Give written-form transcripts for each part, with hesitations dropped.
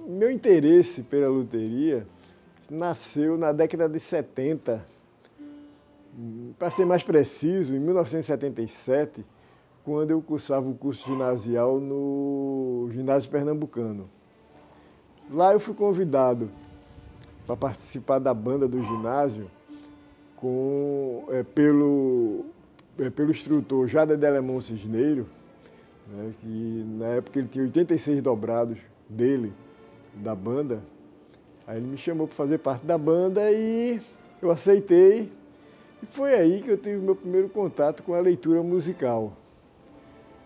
Meu interesse pela luteria nasceu na década de 70. Para ser mais preciso, em 1977, quando eu cursava o curso ginasial no Ginásio Pernambucano. Lá eu fui convidado para participar da banda do ginásio pelo instrutor Jader de Alemão Cisneiro, né, que na época ele tinha 86 dobrados dele, da banda. Aí ele me chamou para fazer parte da banda e eu aceitei. E foi aí que eu tive meu primeiro contato com a leitura musical.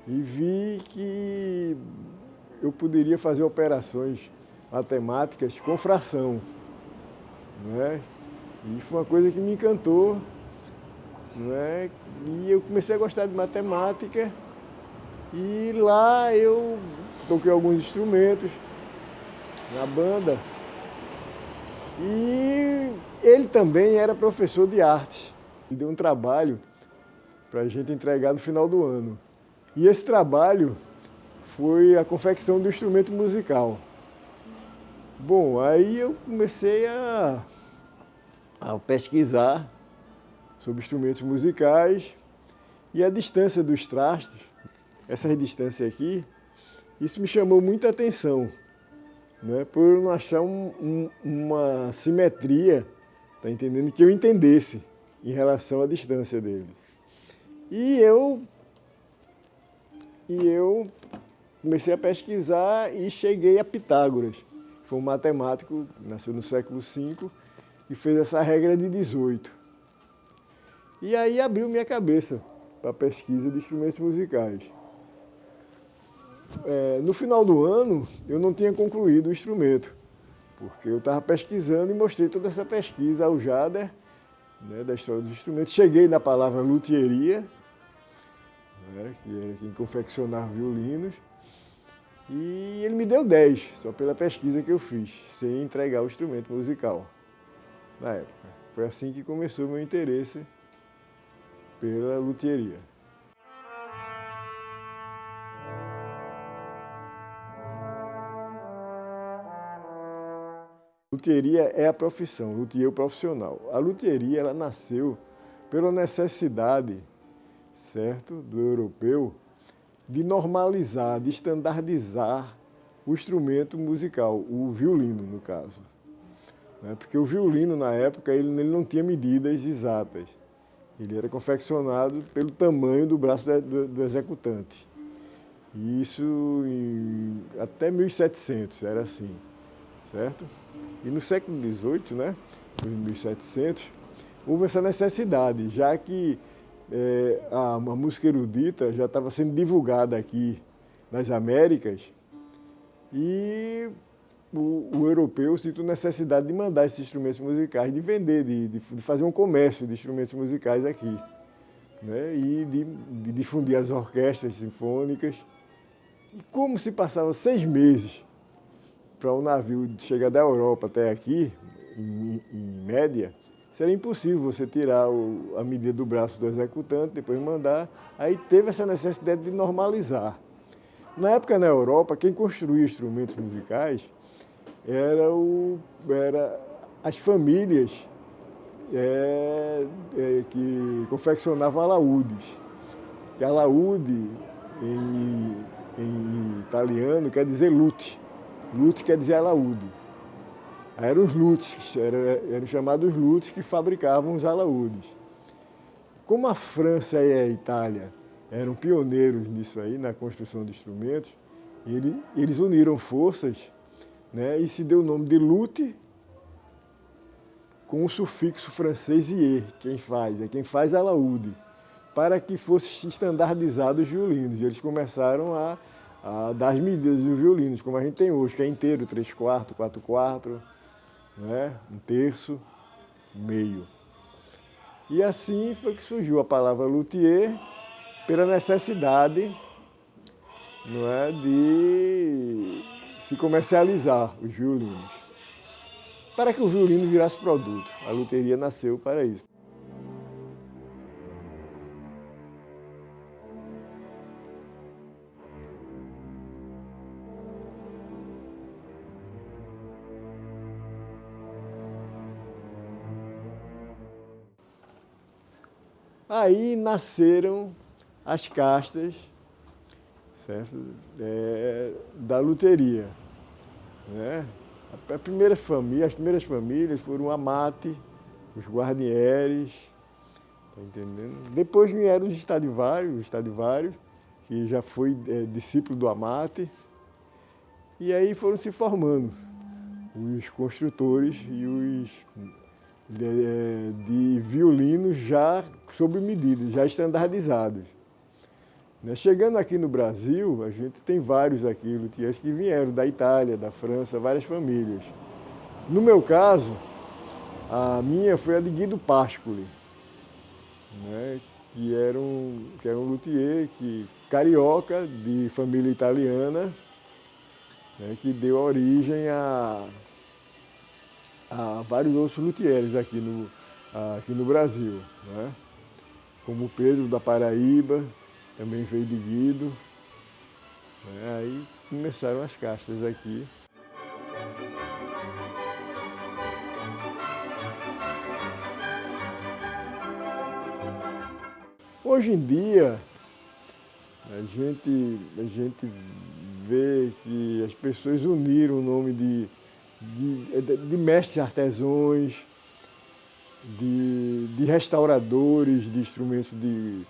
E vi que eu poderia fazer operações matemáticas com fração, né? E foi uma coisa que me encantou, né? E eu comecei a gostar de matemática e lá eu toquei alguns instrumentos na banda. E ele também era professor de arte. Ele deu um trabalho para a gente entregar no final do ano. E esse trabalho foi a confecção do instrumento musical. Bom, aí eu comecei a pesquisar sobre instrumentos musicais e a distância dos trastes, essa distância aqui, isso me chamou muita atenção, né, por eu não achar uma simetria, tá entendendo, que eu entendesse em relação à distância deles. E eu comecei a pesquisar e cheguei a Pitágoras. Foi um matemático, nasceu no século V e fez essa regra de 18. E aí abriu minha cabeça para a pesquisa de instrumentos musicais. No final do ano, eu não tinha concluído o instrumento, porque eu estava pesquisando e mostrei toda essa pesquisa ao Jader, né, da história dos instrumentos. Cheguei na palavra luthieria, né, que era quem confeccionava violinos, e ele me deu 10, só pela pesquisa que eu fiz, sem entregar o instrumento musical na época. Foi assim que começou o meu interesse pela luthieria. Luthieria é a profissão, luthier profissional. A luthieria ela nasceu pela necessidade, certo, do europeu de normalizar, de estandardizar o instrumento musical, o violino, no caso. Porque o violino, na época, ele não tinha medidas exatas. Ele era confeccionado pelo tamanho do braço do executante. E isso até 1700 era assim, certo? E no século XVIII, né, em 1700, houve essa necessidade, já que a música erudita já estava sendo divulgada aqui nas Américas e o europeu sentiu necessidade de mandar esses instrumentos musicais, de vender, de fazer um comércio de instrumentos musicais aqui, né, e de difundir as orquestras sinfônicas. E como se passava 6 meses para um navio chegar da Europa até aqui, em média, seria impossível você tirar a medida do braço do executante, depois mandar. Aí teve essa necessidade de normalizar. Na época, na Europa, quem construía instrumentos musicais era as famílias que confeccionavam alaúdes. Que alaúde, em italiano, quer dizer lute. Lute quer dizer alaúde. Aí eram os lutes, eram chamados lutes que fabricavam os alaúdes. Como a França e a Itália eram pioneiros nisso aí, na construção de instrumentos, eles uniram forças, né, e se deu o nome de lute com o sufixo francês ier, quem faz alaúde, para que fosse estandardizado os violinos. Eles começaram a dar as medidas dos violinos, como a gente tem hoje, que é inteiro, 3/4, 4/4, né? Um terço, meio. E assim foi que surgiu a palavra luthier, pela necessidade, não é, de se comercializar os violinos. Para que o violino virasse produto, a luteria nasceu para isso. Aí nasceram as castas, certo? Da luteria, né? A primeira família, as primeiras famílias foram o Amate, os Guarnieres, tá entendendo? Depois vieram os Stradivarius, que já foi discípulo do Amate, e aí foram se formando os construtores e os de violinos já sob medida, já estandardizados. Chegando aqui no Brasil, a gente tem vários aqui, luthiers que vieram da Itália, da França, várias famílias. No meu caso, a minha foi a de Guido Pascoli, né, que era um luthier carioca, de família italiana, né, que deu origem a vários outros luthiers aqui no Brasil, né, como o Pedro da Paraíba, também veio de Guido, né, aí começaram as castas aqui. Hoje em dia, a gente vê que as pessoas uniram o nome de mestres artesãos, de restauradores de instrumentos de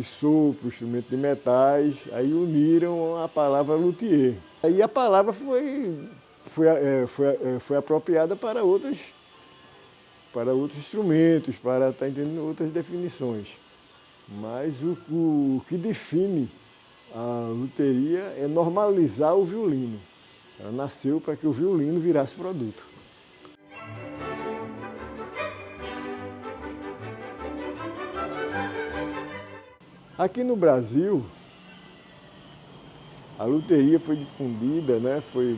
sopro, instrumentos de metais, aí uniram a palavra luthier. Aí a palavra foi apropriada para outros instrumentos, para estar entendendo outras definições. Mas o que define a luteria é normalizar o violino. Ela nasceu para que o violino virasse produto. Aqui no Brasil, a luteria foi difundida, né, foi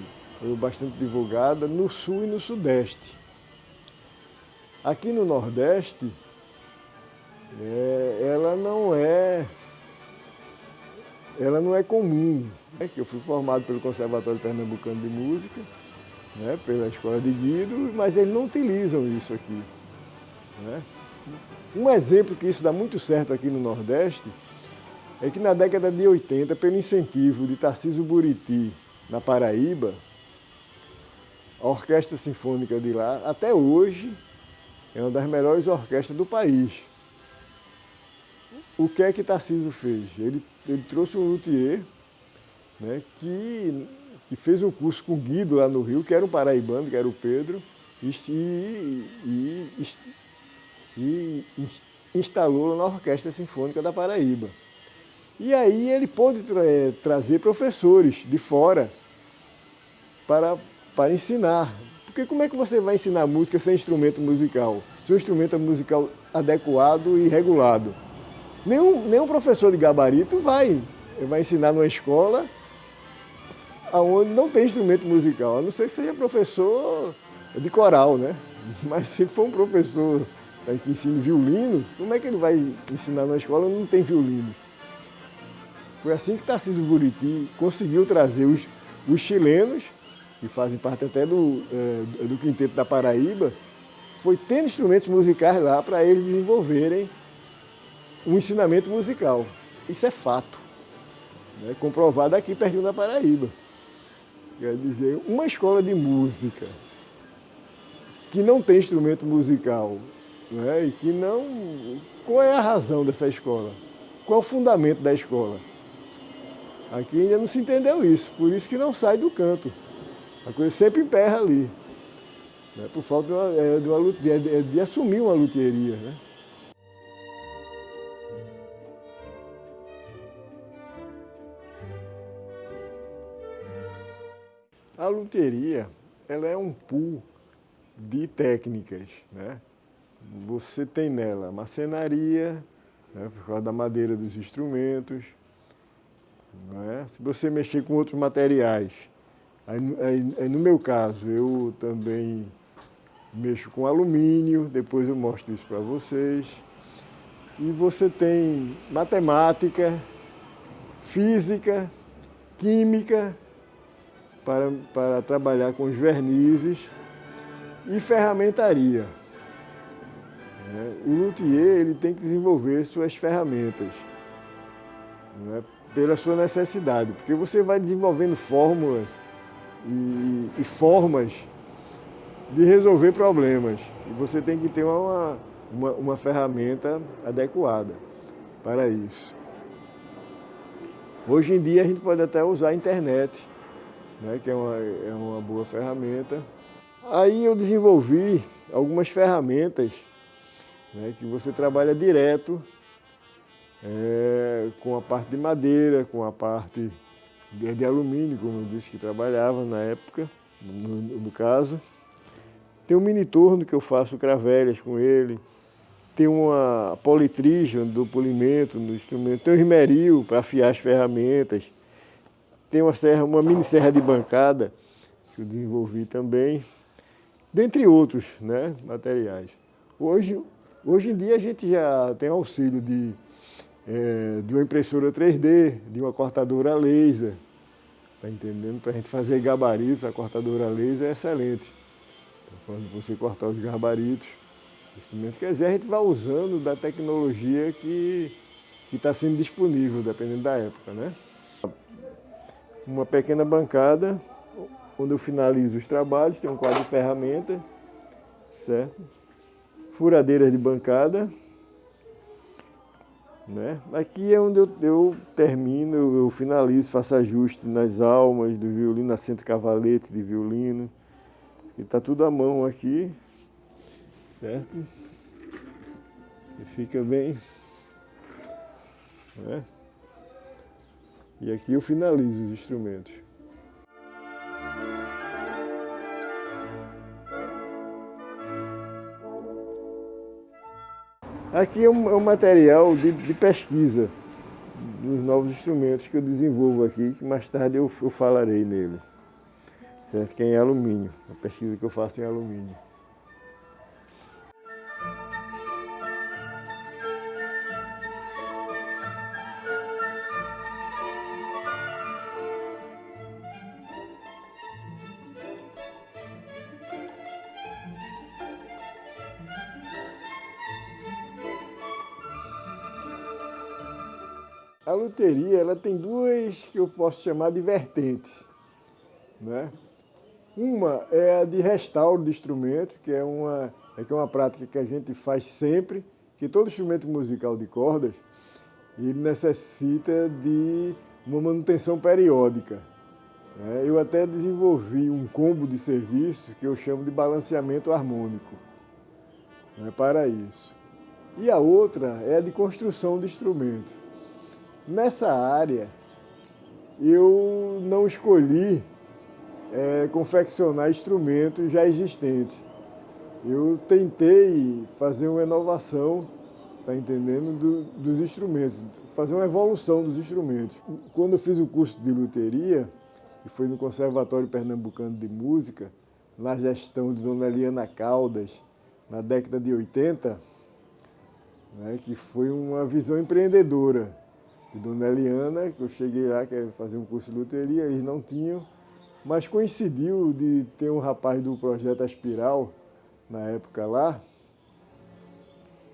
bastante divulgada no Sul e no Sudeste. Aqui no Nordeste, ela não é comum. Eu fui formado pelo Conservatório Pernambucano de Música, né, pela Escola de Guido, mas eles não utilizam isso aqui, né? Um exemplo que isso dá muito certo aqui no Nordeste é que na década de 80, pelo incentivo de Tarcísio Buriti, na Paraíba, a Orquestra Sinfônica de lá, até hoje, é uma das melhores orquestras do país. O que é que Tarcísio fez? Ele trouxe um luthier, né, que fez um curso com Guido lá no Rio, que era um paraibano, que era o Pedro, e instalou na Orquestra Sinfônica da Paraíba. E aí ele pôde trazer professores de fora para ensinar. Porque como é que você vai ensinar música sem instrumento musical? Sem um instrumento musical adequado e regulado? Nenhum professor de gabarito vai ensinar numa escola onde não tem instrumento musical, a não ser que seja professor de coral, né? Mas se for um professor que ensina violino, como é que ele vai ensinar numa escola onde não tem violino? Foi assim que Tarcísio Buriti conseguiu trazer os chilenos, que fazem parte até do Quinteto da Paraíba, foi tendo instrumentos musicais lá para eles desenvolverem um ensinamento musical. Isso é fato, né? Comprovado aqui pertinho da Paraíba. Quer dizer, uma escola de música que não tem instrumento musical, né? E que não... Qual é a razão dessa escola? Qual é o fundamento da escola? Aqui ainda não se entendeu isso, por isso que não sai do canto. A coisa sempre emperra ali, né? Por falta de assumir uma luthieria, né? A luthieria, ela é um pool de técnicas, né? Você tem nela marcenaria, né, por causa da madeira dos instrumentos, não é? Se você mexer com outros materiais, aí no meu caso, eu também mexo com alumínio, depois eu mostro isso para vocês. E você tem matemática, física, química, para trabalhar com os vernizes e ferramentaria. O luthier ele tem que desenvolver suas ferramentas, né, pela sua necessidade, porque você vai desenvolvendo fórmulas e formas de resolver problemas. E você tem que ter uma ferramenta adequada para isso. Hoje em dia a gente pode até usar a internet, né, que é uma boa ferramenta. Aí eu desenvolvi algumas ferramentas, né, que você trabalha direto com a parte de madeira, com a parte de alumínio, como eu disse que trabalhava na época, no caso. Tem um mini torno que eu faço cravelhas com ele. Tem uma politrija do polimento no instrumento. Tem um esmeril para afiar as ferramentas. Tem uma mini serra de bancada que eu desenvolvi também. Dentre outros, né, materiais. Hoje em dia a gente já tem auxílio de uma impressora 3D, de uma cortadora laser. Tá entendendo? Para a gente fazer gabaritos, a cortadora laser é excelente. Quando você cortar os gabaritos, quer dizer, a gente vai usando da tecnologia que está sendo disponível, dependendo da época, né? Uma pequena bancada, onde eu finalizo os trabalhos, tem um quadro de ferramenta, certo? Furadeiras de bancada, né? Aqui é onde eu termino, eu finalizo, faço ajuste nas almas do violino, assento cavalete de violino. E está tudo à mão aqui, certo? E fica bem, né? E aqui eu finalizo os instrumentos. Aqui é um material de pesquisa dos novos instrumentos que eu desenvolvo aqui, que mais tarde eu falarei nele. Certo? Que é em alumínio, a pesquisa que eu faço em alumínio. A luteria ela tem duas que eu posso chamar de vertentes, né? Uma é a de restauro de instrumento, que é uma prática que a gente faz sempre, que todo instrumento musical de cordas ele necessita de uma manutenção periódica. Eu até desenvolvi um combo de serviços que eu chamo de balanceamento harmônico, né, para isso. E a outra é a de construção de instrumento. Nessa área, eu não escolhi confeccionar instrumentos já existentes. Eu tentei fazer uma inovação, tá entendendo, dos instrumentos, fazer uma evolução dos instrumentos. Quando eu fiz o curso de luteria, que foi no Conservatório Pernambucano de Música, na gestão de Dona Eliana Caldas, na década de 80, né, que foi uma visão empreendedora de Dona Eliana, que eu cheguei lá querendo fazer um curso de luteria, eles não tinham, mas coincidiu de ter um rapaz do Projeto Aspiral, na época lá,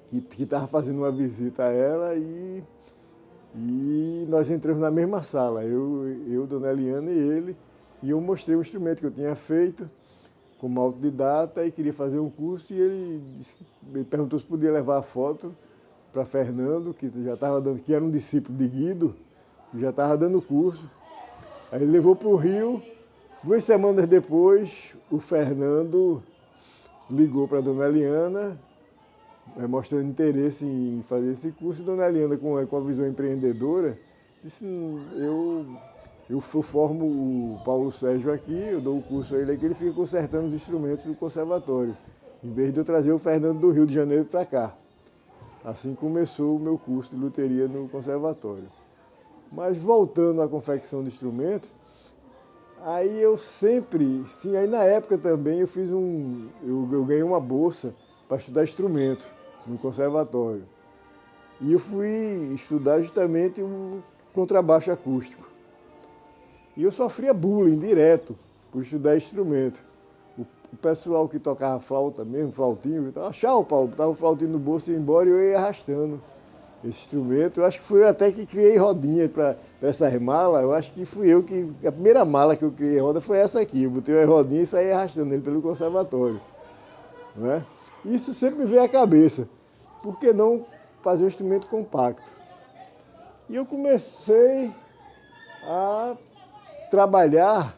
que estava fazendo uma visita a ela e nós entramos na mesma sala, eu, Dona Eliana e ele, e eu mostrei o instrumento que eu tinha feito como autodidata e queria fazer um curso, e ele me perguntou se podia levar a foto para Fernando, que já estava dando, que era um discípulo de Guido, que já estava dando curso. Aí ele levou para o Rio. 2 semanas depois, o Fernando ligou para a Dona Eliana, mostrando interesse em fazer esse curso. E Dona Eliana, com a visão empreendedora, disse: eu eu formo o Paulo Sérgio aqui, eu dou o curso a ele aqui, ele fica consertando os instrumentos do conservatório, em vez de eu trazer o Fernando do Rio de Janeiro para cá. Assim começou o meu curso de luteria no conservatório. Mas voltando à confecção de instrumentos, aí eu sempre, sim, aí na época também eu ganhei uma bolsa para estudar instrumento no conservatório. E eu fui estudar justamente o contrabaixo acústico. E eu sofria bullying direto por estudar instrumento. O pessoal que tocava flauta mesmo, flautinho, achava, Paulo, botava o flautinho no bolso e ia embora e eu ia arrastando esse instrumento. Eu acho que fui eu até que criei rodinha para essas malas. Eu acho que fui eu que... A primeira mala que eu criei roda foi essa aqui. Eu botei uma rodinha e saí arrastando ele pelo conservatório. Não é? Isso sempre me veio à cabeça. Por que não fazer um instrumento compacto? E eu comecei a trabalhar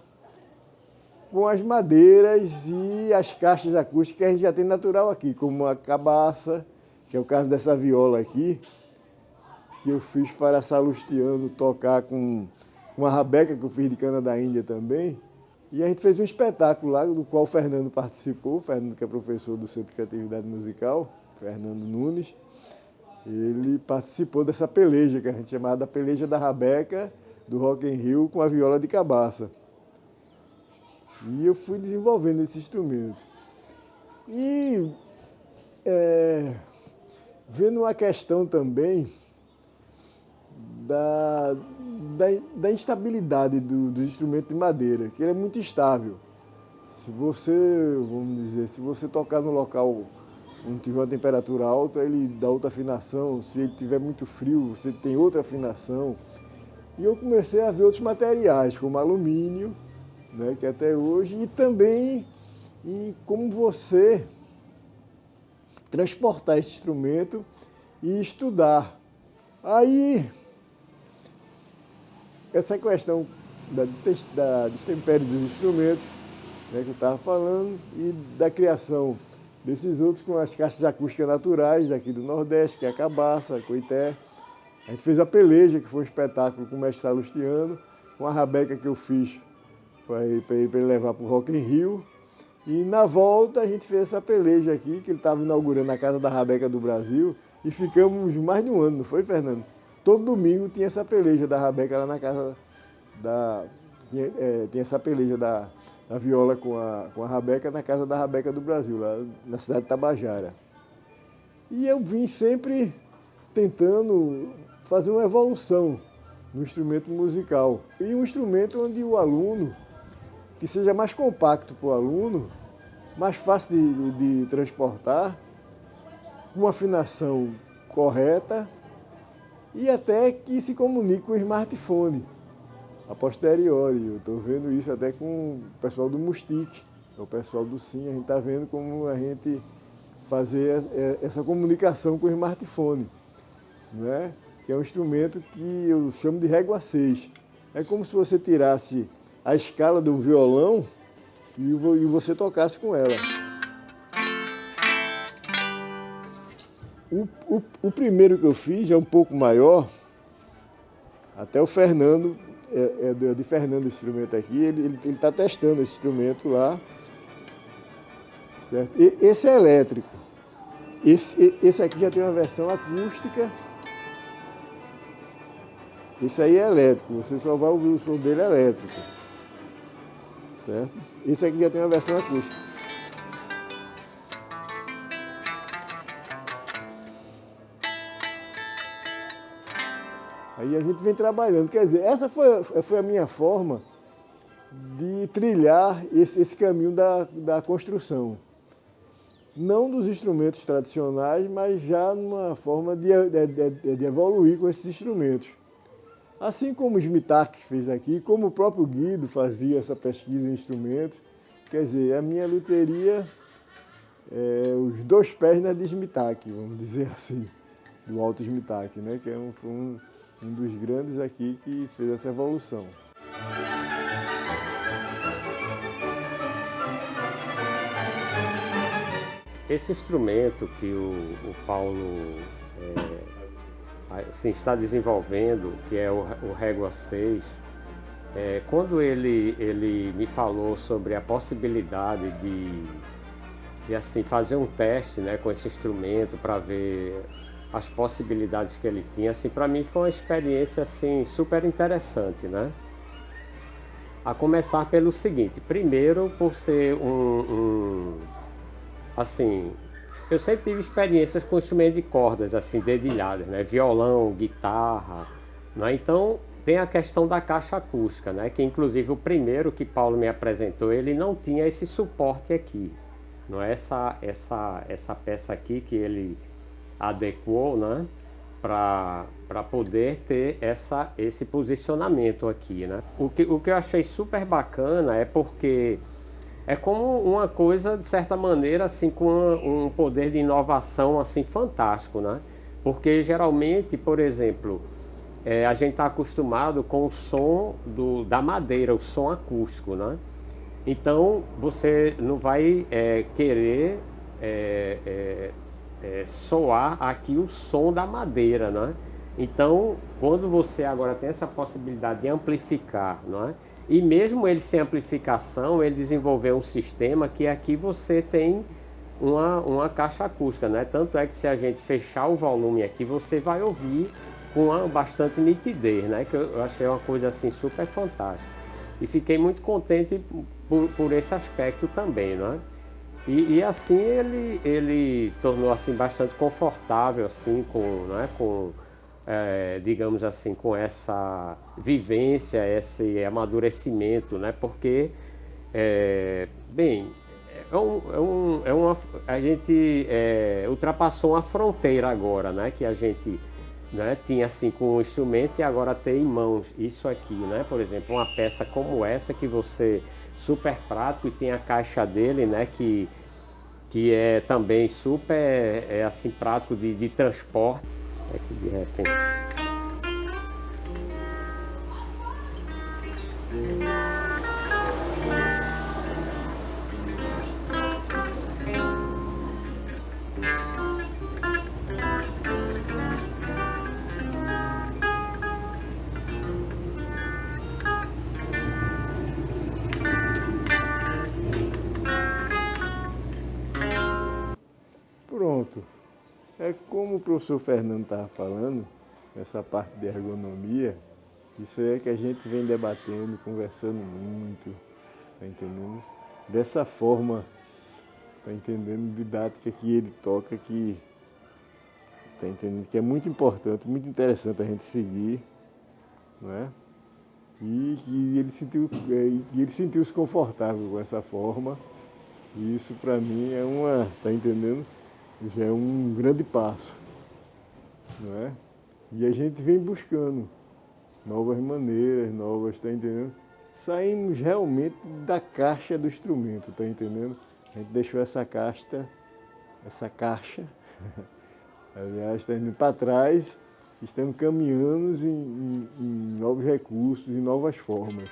com as madeiras e as caixas acústicas que a gente já tem natural aqui, como a cabaça, que é o caso dessa viola aqui, que eu fiz para Salustiano tocar com uma rabeca que eu fiz de cana da Índia também. E a gente fez um espetáculo lá, do qual o Fernando participou, o Fernando que é professor do Centro de Criatividade Musical, Fernando Nunes. Ele participou dessa peleja, que a gente chamava da peleja da rabeca do Rock in Rio com a viola de cabaça. E eu fui desenvolvendo esse instrumento. E vendo uma questão também da instabilidade dos instrumentos de madeira, que ele é muito instável. Se você, vamos dizer, se você tocar no local onde tiver uma temperatura alta, ele dá outra afinação. Se ele tiver muito frio, você tem outra afinação. E eu comecei a ver outros materiais, como alumínio, né, que até hoje, e também em como você transportar esse instrumento e estudar. Aí, essa questão da destempere dos instrumentos, né, que eu estava falando, e da criação desses outros com as caixas acústicas naturais daqui do Nordeste, que é a cabaça, a coité. A gente fez a peleja, que foi um espetáculo com o mestre Salustiano, com a rabeca que eu fiz para ele levar para o Rock in Rio. E na volta a gente fez essa peleja aqui, que ele estava inaugurando a Casa da Rabeca do Brasil, e ficamos mais de um ano, não foi, Fernando? Todo domingo tinha essa peleja da rabeca lá na casa da... Tinha essa peleja da viola com a rabeca na Casa da Rabeca do Brasil, lá na cidade de Tabajara. E eu vim sempre tentando fazer uma evolução no instrumento musical. E um instrumento onde o aluno, que seja mais compacto para o aluno, mais fácil de transportar, com uma afinação correta e até que se comunique com o smartphone a posteriori. Eu estou vendo isso até com o pessoal do Mustic, o pessoal do Sim. A gente está vendo como a gente fazer essa comunicação com o smartphone, né? Que é um instrumento que eu chamo de régua 6. É como se você tirasse a escala de um violão e você tocasse com ela. O primeiro que eu fiz é um pouco maior, até o Fernando, é de Fernando esse instrumento aqui, ele está testando esse instrumento lá, certo? Esse é elétrico, esse aqui já tem uma versão acústica, esse aí é elétrico, você só vai ouvir o som dele elétrico, certo? Esse aqui já tem uma versão acústica. Aí a gente vem trabalhando, quer dizer, essa foi a minha forma de trilhar esse caminho da construção. Não dos instrumentos tradicionais, mas já numa forma de evoluir com esses instrumentos. Assim como o Smitak fez aqui, como o próprio Guido fazia essa pesquisa em instrumentos, quer dizer, a minha luteria é os dois pés na de Smitak, vamos dizer assim, do Alto Smitak, né, que foi um dos grandes aqui que fez essa evolução. Esse instrumento que o Paulo assim, está desenvolvendo, que é o Régua 6, Quando ele me falou sobre a possibilidade de assim, fazer um teste, né, com esse instrumento para ver as possibilidades que ele tinha, assim, para mim foi uma experiência assim, super interessante, né? A começar pelo seguinte, primeiro por ser assim, eu sempre tive experiências com instrumentos de cordas, assim, dedilhadas, né? Violão, guitarra, né? Então tem a questão da caixa acústica, né? Que inclusive o primeiro que Paulo me apresentou, ele não tinha esse suporte aqui. Não é essa peça aqui que ele adequou, né? Para poder ter esse posicionamento aqui, né? O que eu achei super bacana é porque é como uma coisa, de certa maneira, assim, com um poder de inovação assim fantástico, né? Porque geralmente, por exemplo, a gente está acostumado com o som da madeira, o som acústico, né? Então você não vai querer soar aqui o som da madeira, né? Então, quando você agora tem essa possibilidade de amplificar, não é? E mesmo ele sem amplificação, ele desenvolveu um sistema que aqui você tem uma caixa acústica, né? Tanto é que se a gente fechar o volume aqui, você vai ouvir com bastante nitidez, né? Que eu achei uma coisa assim super fantástica. E fiquei muito contente por esse aspecto também, não é? E assim ele se tornou assim bastante confortável assim com, né, com digamos assim, com essa vivência, esse amadurecimento, né? Porque bem, a gente ultrapassou uma fronteira agora, né? Que a gente, né, tinha assim com o instrumento e agora tem em mãos isso aqui, né? Por exemplo, uma peça como essa que você super prático e tem a caixa dele, né? Que é também super assim prático de transporte. É que de repente. Pronto. É como o professor Fernando estava falando, essa parte de ergonomia, isso aí é que a gente vem debatendo, conversando muito, tá entendendo? Dessa forma, tá entendendo, didática que ele toca, que tá entendendo, que é muito importante, muito interessante a gente seguir, não é? E que ele sentiu-se confortável com essa forma, e isso para mim é tá entendendo? Já é um grande passo, não é? E a gente vem buscando novas maneiras, novas, tá entendendo? Saímos realmente da caixa do instrumento, tá entendendo? A gente deixou essa caixa, aliás, está indo para trás, estamos caminhando em novos recursos, em novas formas.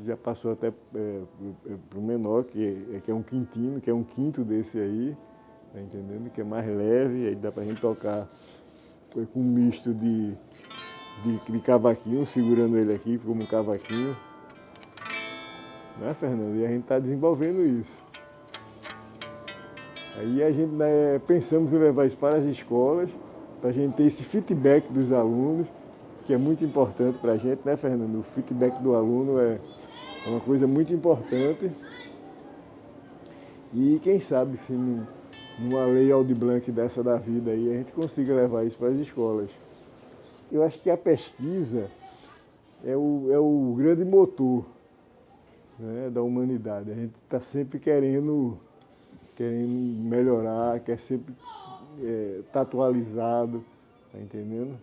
Já passou até para o menor, que é um quintino, que é um quinto desse aí, tá entendendo? Que é mais leve, aí dá para a gente tocar com um misto de cavaquinho, segurando ele aqui como um cavaquinho, né, Fernando? E a gente está desenvolvendo isso. Aí a gente pensamos em levar isso para as escolas, para a gente ter esse feedback dos alunos, que é muito importante para a gente, né, Fernando? O feedback do aluno é uma coisa muito importante. E quem sabe se numa lei Aldir Blanc dessa da vida aí, a gente consiga levar isso para as escolas. Eu acho que a pesquisa é o grande motor, né, da humanidade. A gente está sempre querendo melhorar, quer sempre estar atualizado, tá entendendo?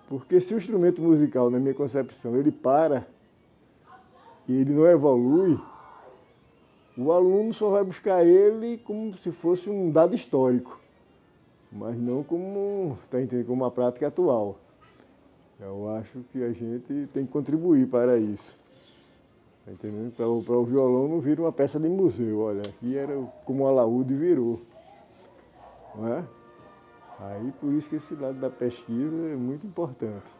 Porque se o instrumento musical, na minha concepção, ele para e ele não evolui, o aluno só vai buscar ele como se fosse um dado histórico, mas não como, tá entendendo, como uma prática atual. Eu acho que a gente tem que contribuir para isso. Tá entendendo? Para o violão não vira uma peça de museu. Olha, aqui era como o alaúde virou. Não é? Aí por isso que esse lado da pesquisa é muito importante.